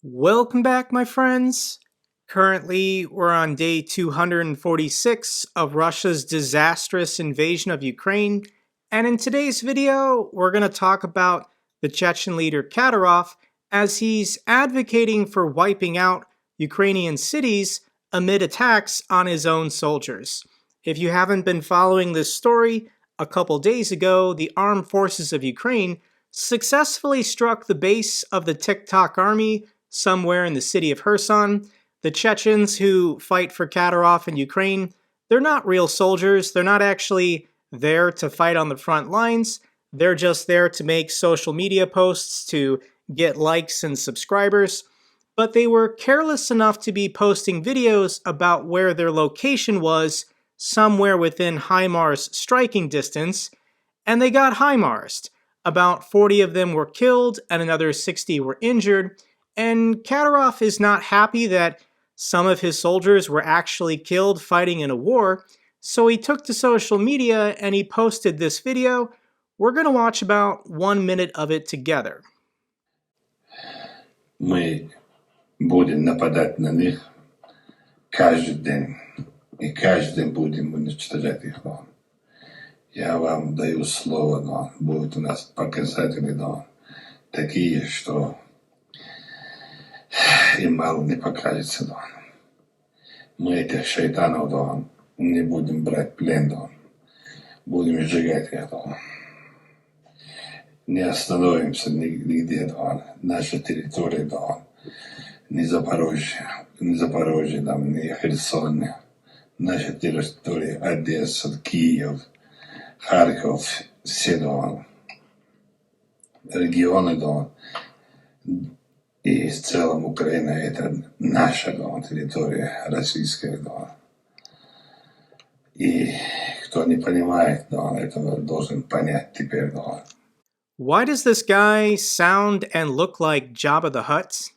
Welcome back, my friends. Currently, we're on day 246 of Russia's disastrous invasion of Ukraine, and in today's video, we're going to talk about the Chechen leader Kadyrov as he's advocating for wiping out Ukrainian cities amid attacks on his own soldiers. If you haven't been following this story, a couple days ago, the armed forces of Ukraine successfully struck the base of the TikTok army somewhere in the city of Kherson. The Chechens who fight for Kadyrov in Ukraine, they're not real soldiers. They're not actually there to fight on the front lines. They're just there to make social media posts to get likes and subscribers. But they were careless enough to be posting videos about where their location was somewhere within HIMARS striking distance, and they got HIMARSed. About 40 of them were killed and another 60 were injured. And Kadyrov is not happy that some of his soldiers were actually killed fighting in a war, so he took to social media and he posted this video. We're going to watch about 1 minute of it together. Мы будем нападать на них каждый день, и каждый день будем уничтожать их. Я вам даю слово, будут у нас показатели такие, что им мало не покажется. Мы этих шайтанов не будем брать плен, будем сжигать их. Не остановимся нигде, наша территория, не Запорожье, не Херсон, наша территория, Одесса, Киев, Харьков, все регионы, и в целом Украина это наша территория, российская. И кто не понимает, этого должен понять теперь. Why does this guy sound and look like Jabba the Hutt?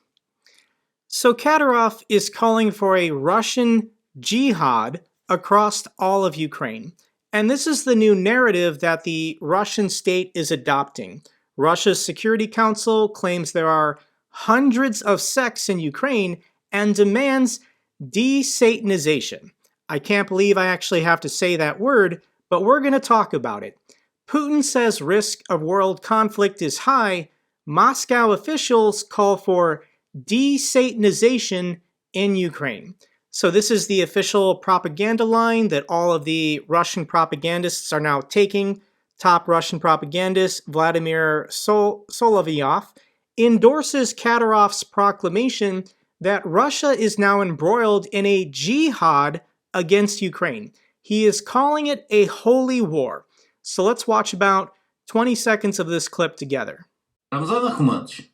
So Kadyrov is calling for a Russian jihad across all of Ukraine. And this is the new narrative that the Russian state is adopting. Russia's Security Council claims there are hundreds of sects in Ukraine and demands de-Satanization. I can't believe I actually have to say that word, but we're going to talk about it. Putin says risk of world conflict is high. Moscow officials call for de-Satanization in Ukraine. So this is the official propaganda line that all of the Russian propagandists are now taking. Top Russian propagandist Vladimir Solovyov endorses Kadyrov's proclamation that Russia is now embroiled in a jihad against Ukraine. He is calling it a holy war. So let's watch about 20 seconds of this clip together. Рамзан Ахматович,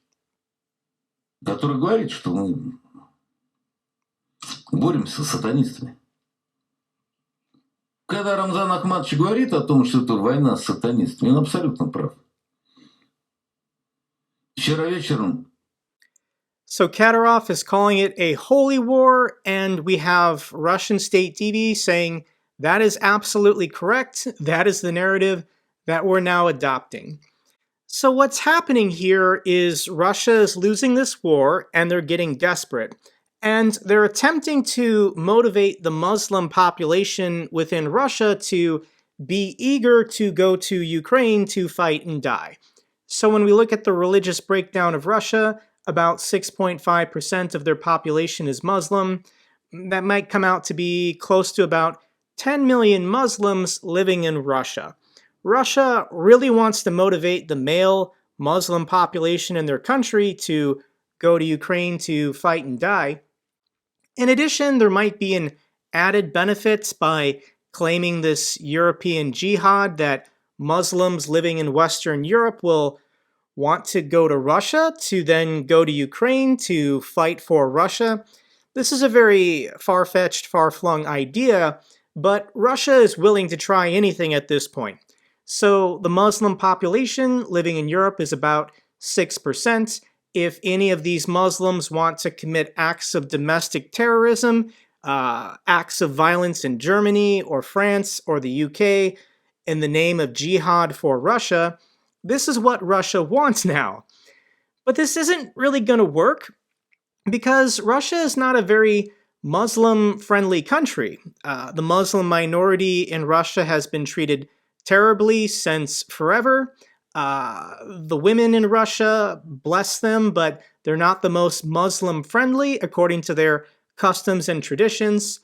который говорит, что мы боремся с сатанистами. Когда Рамзан Ахматович говорит о том, что это война с сатанистами, он абсолютно прав. Вчера вечером. So Kadyrov is calling it a holy war, and we have Russian state TV saying that is absolutely correct. That is the narrative that we're now adopting. So what's happening here is Russia is losing this war, and they're getting desperate. And they're attempting to motivate the Muslim population within Russia to be eager to go to Ukraine to fight and die. So when we look at the religious breakdown of Russia, about 6.5% of their population is Muslim. That might come out to be close to about 10 million Muslims living in Russia. Russia really wants to motivate the male Muslim population in their country to go to Ukraine to fight and die. In addition, there might be an added benefit by claiming this European jihad that Muslims living in Western Europe will want to go to Russia to then go to Ukraine to fight for Russia. This is a very far-fetched, far-flung idea, but Russia is willing to try anything at this point. So the Muslim population living in Europe is about 6%. If any of these Muslims want to commit acts of domestic terrorism, acts of violence in Germany or France or the UK in the name of jihad for Russia, this is what Russia wants now. But this isn't really going to work. because Russia is not a very Muslim-friendly country. The Muslim minority in Russia has been treated terribly since forever. The women in Russia, bless them, but they're not the most Muslim-friendly according to their customs and traditions.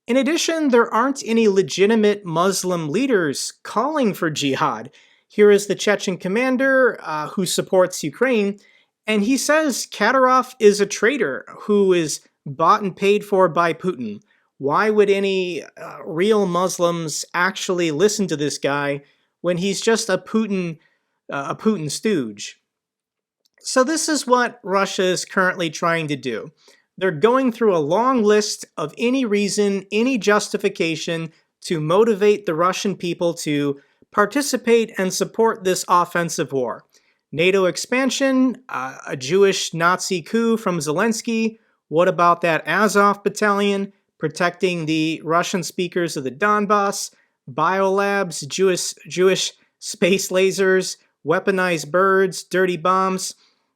In addition, there aren't any legitimate Muslim leaders calling for jihad. Here is the Chechen commander who supports Ukraine, and he says Kadyrov is a traitor who is bought and paid for by Putin. Why would any real Muslims actually listen to this guy when he's just a Putin stooge? So this is what Russia is currently trying to do. They're going through a long list of any reason, any justification to motivate the Russian people to participate and support this offensive war. NATO expansion, a Jewish Nazi coup from Zelensky. What about that Azov battalion protecting the Russian speakers of the Donbass? Biolabs, Jewish space lasers, weaponized birds, dirty bombs.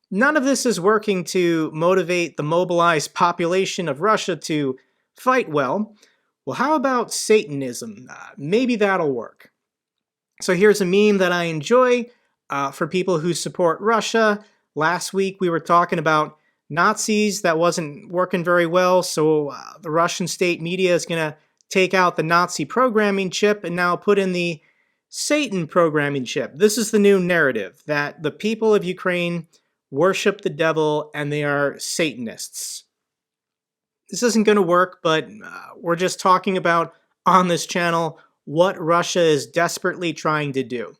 None of this is working to motivate the mobilized population of Russia to fight well. Well, how about Satanism? Maybe that'll work. So here's a meme that I enjoy for people who support Russia. Last week we were talking about Nazis. That wasn't working very well, so the Russian state media is going to take out the Nazi programming chip and now put in the Satan programming chip. This is the new narrative, that the people of Ukraine worship the devil and they are Satanists. This isn't going to work, but we're just talking about on this channel what Russia is desperately trying to do.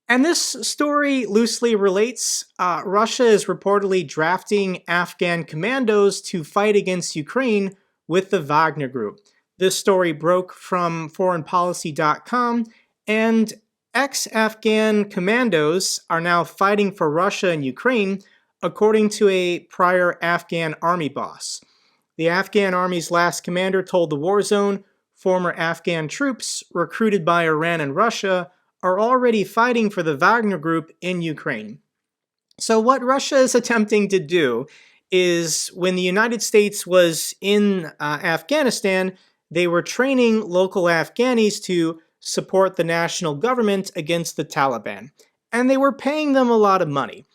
And this story loosely relates. Russia is reportedly drafting Afghan commandos to fight against Ukraine with the Wagner Group. This story broke from foreignpolicy.com, and ex-Afghan commandos are now fighting for Russia and Ukraine, according to a prior Afghan army boss. The Afghan army's last commander told the War Zone former Afghan troops recruited by Iran and Russia are already fighting for the Wagner Group in Ukraine. So what Russia is attempting to do is, when the United States was in Afghanistan, they were training local Afghanis to support the national government against the Taliban. And they were paying them a lot of money.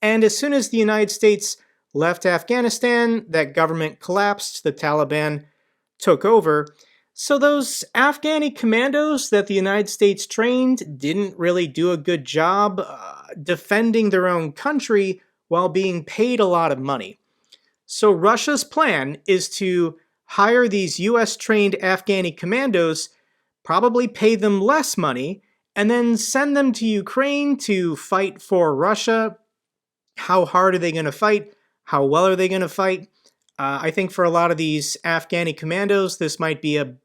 And as soon as the United States left Afghanistan, that government collapsed, the Taliban took over. So those Afghani commandos that the United States trained didn't really do a good job defending their own country while being paid a lot of money. So Russia's plan is to hire these US-trained Afghani commandos, probably pay them less money, and then send them to Ukraine to fight for Russia. How hard are they going to fight? How well are they going to fight? I think for a lot of these Afghani commandos, this might be a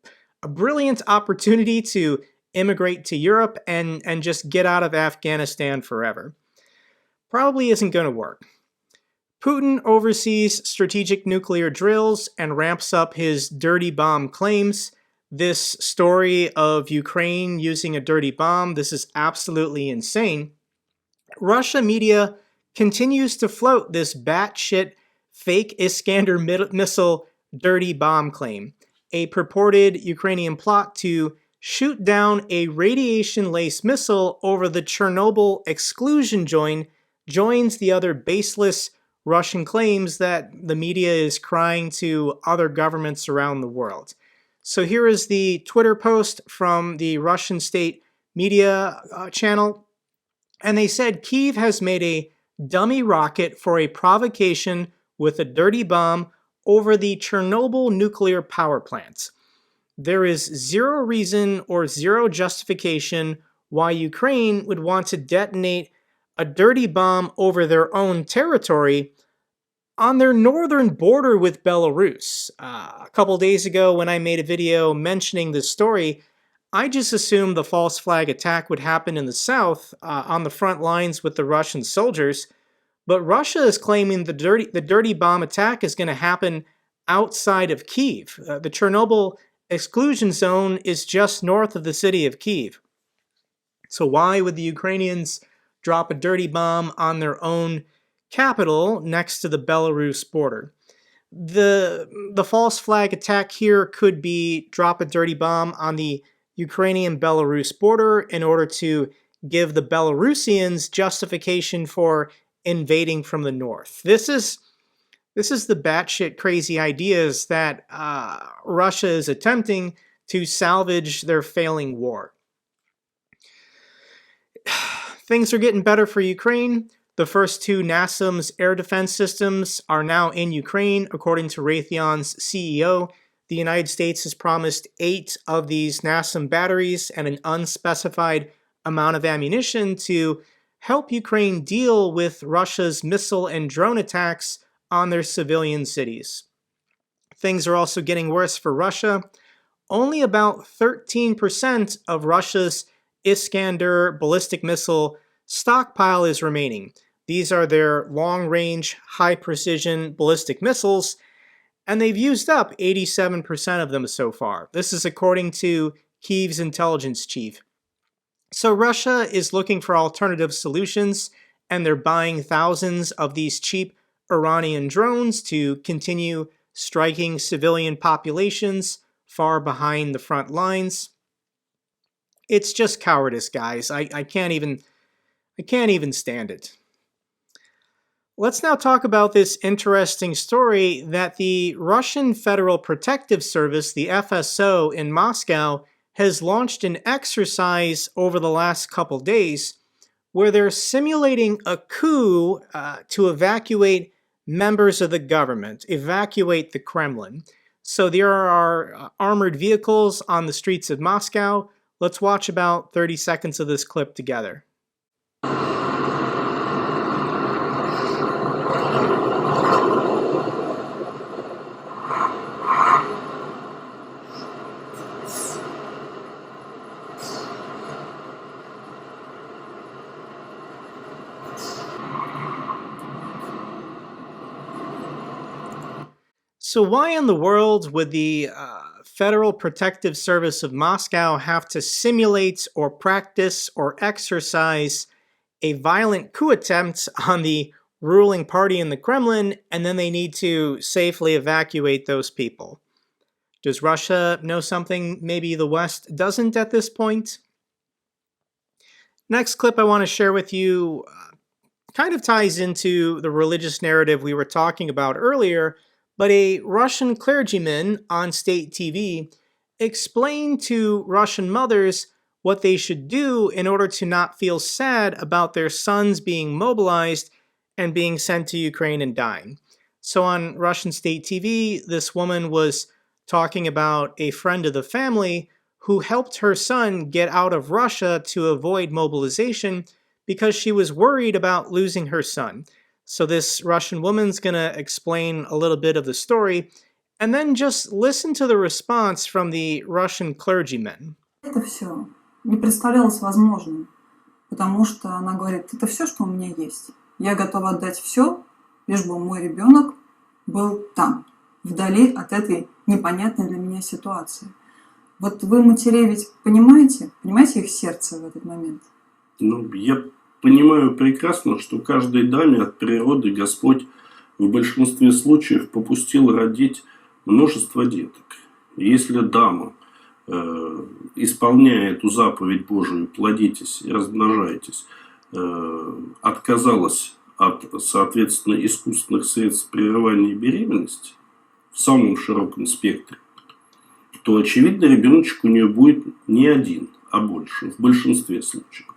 brilliant opportunity to immigrate to Europe and just get out of Afghanistan forever. Probably isn't going to work. Putin oversees strategic nuclear drills and ramps up his dirty bomb claims. This story of Ukraine using a dirty bomb, this is absolutely insane. Russia media continues to float this batshit fake Iskander missile dirty bomb claim, a purported Ukrainian plot to shoot down a radiation-laced missile over the Chernobyl exclusion zone joins the other baseless Russian claims that the media is crying to other governments around the world. So here is the Twitter post from the Russian state media channel, and they said Kyiv has made a dummy rocket for a provocation with a dirty bomb over the Chernobyl nuclear power plant. There is zero reason or zero justification why Ukraine would want to detonate a dirty bomb over their own territory on their northern border with Belarus. A couple days ago when I made a video mentioning this story, I just assumed the false flag attack would happen in the south on the front lines with the Russian soldiers, but Russia is claiming the dirty bomb attack is going to happen outside of Kyiv. The Chernobyl exclusion zone is just north of the city of Kyiv. So why would the Ukrainians drop a dirty bomb on their own capital next to the Belarus border. The false flag attack here could be drop a dirty bomb on the Ukrainian-Belarus border in order to give the Belarusians justification for invading from the north. This is the batshit crazy ideas that Russia is attempting to salvage their failing war. Things are getting better for Ukraine. The first two NASAMS air defense systems are now in Ukraine, according to Raytheon's CEO. The United States has promised 8 of these NASAM batteries and an unspecified amount of ammunition to help Ukraine deal with Russia's missile and drone attacks on their civilian cities. Things are also getting worse for Russia. Only about 13% of Russia's Iskander ballistic missile stockpile is remaining. These are their long-range, high-precision ballistic missiles, and they've used up 87% of them so far. This is according to Kyiv's intelligence chief. So Russia is looking for alternative solutions, and they're buying thousands of these cheap Iranian drones to continue striking civilian populations far behind the front lines. It's just cowardice, guys. I can't even stand it. Let's now talk about this interesting story that the Russian Federal Protective Service, the FSO in Moscow, has launched an exercise over the last couple days where they're simulating a coup to evacuate members of the government, evacuate the Kremlin. So there are armored vehicles on the streets of Moscow. Let's watch about 30 seconds of this clip together. So why in the world would the Federal Protective Service of Moscow have to simulate or practice or exercise a violent coup attempt on the ruling party in the Kremlin, and then they need to safely evacuate those people? Does Russia know something maybe the West doesn't at this point? Next clip I want to share with you kind of ties into the religious narrative we were talking about earlier, but a Russian clergyman on state TV explained to Russian mothers what they should do in order to not feel sad about their sons being mobilized and being sent to Ukraine and dying. So on Russian state TV, this woman was talking about a friend of the family who helped her son get out of Russia to avoid mobilization because she was worried about losing her son. So this Russian woman's going to explain a little bit of the story, and then just listen to the response from the Russian clergyman. Это все не представлялось возможным, потому что она говорит, это все, что у меня есть. Я готова отдать все, лишь бы мой ребенок был там, вдали от этой непонятной для меня ситуации. Вот вы, матерей, ведь понимаете их сердце в этот момент? Ну, я понимаю прекрасно, что каждой даме от природы Господь в большинстве случаев попустил родить множество деток. Если дама, исполняя эту заповедь Божию, плодитесь и размножайтесь, отказалась от, соответственно, искусственных средств прерывания беременности в самом широком спектре, то, очевидно, ребеночек у нее будет не один, а больше, в большинстве случаев.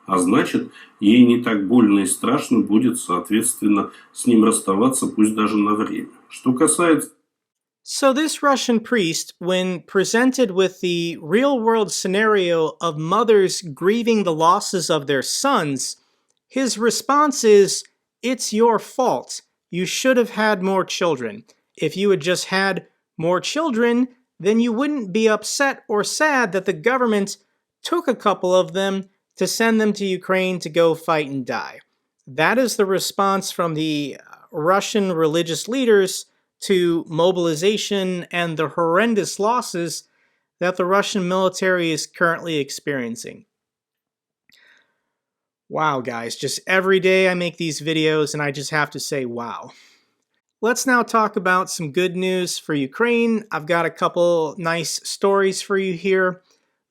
А значит, ей не так больно и страшно будет, соответственно, с ним расставаться, пусть даже на время. Что касается... So this Russian priest, when presented with the real-world scenario of mothers grieving the losses of their sons, his response is, it's your fault. You should have had more children. If you had just had more children, then you wouldn't be upset or sad that the government took a couple of them to send them to Ukraine to go fight and die. That is the response from the Russian religious leaders to mobilization and the horrendous losses that the Russian military is currently experiencing. Wow, guys, just every day I make these videos and I just have to say wow. Let's now talk about some good news for Ukraine. I've got a couple nice stories for you here.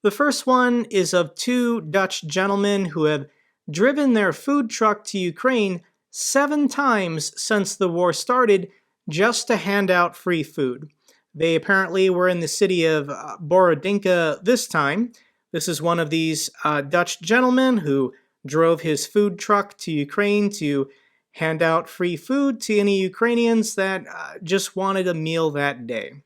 The first one is of two Dutch gentlemen who have driven their food truck to Ukraine 7 times since the war started just to hand out free food. They apparently were in the city of Borodinka this time. This is one of these Dutch gentlemen who drove his food truck to Ukraine to hand out free food to any Ukrainians that just wanted a meal that day.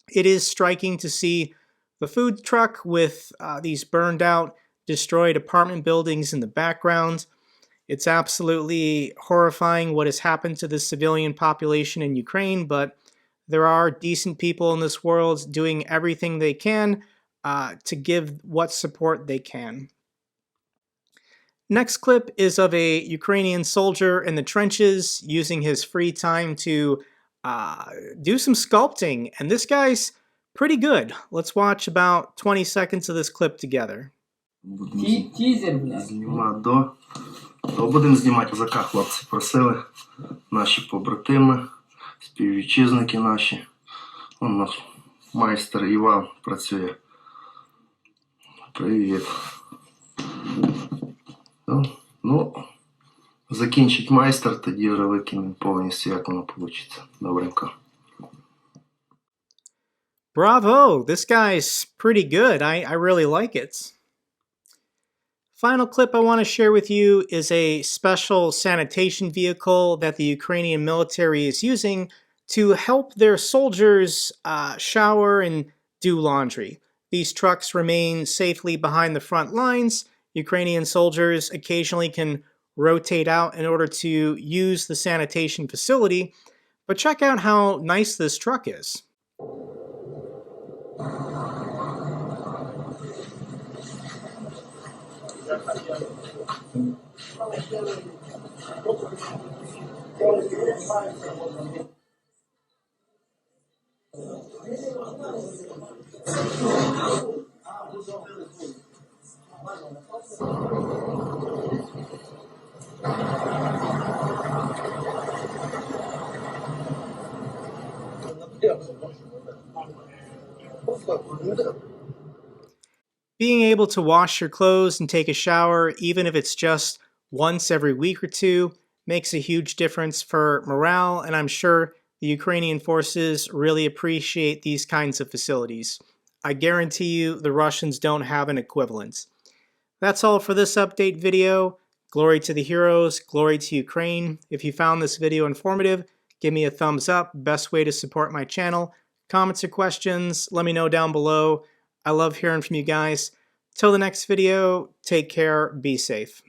It is striking to see the food truck with these burned out, destroyed apartment buildings in the background. It's absolutely horrifying what has happened to the civilian population in Ukraine, but there are decent people in this world doing everything they can to give what support they can. Next clip is of a Ukrainian soldier in the trenches using his free time to do some sculpting, and this guy's pretty good. Let's watch about 20 seconds of this clip together. Тізер, блядь. Будемо знімати язика, хлопці просили, наші побратими, співвітчизники наші. Вон наш майстер Іван працює. Привіт. Ну, закінчить майстер, тоді вже викинемо повністю, як воно вийде. Добренько. Bravo! This guy's pretty good. I really like it. Final clip I want to share with you is a special sanitation vehicle that the Ukrainian military is using to help their soldiers shower and do laundry. These trucks remain safely behind the front lines. Ukrainian soldiers occasionally can rotate out in order to use the sanitation facility, but check out how nice this truck is. Being able to wash your clothes and take a shower, even if it's just once every week or two, makes a huge difference for morale, and I'm sure the Ukrainian forces really appreciate these kinds of facilities. I guarantee you the Russians don't have an equivalent. That's all for this update video. Glory to the heroes, glory to Ukraine. If you found this video informative, give me a thumbs up, best way to support my channel. Comments or questions, let me know down below. I love hearing from you guys. Till the next video, take care, be safe.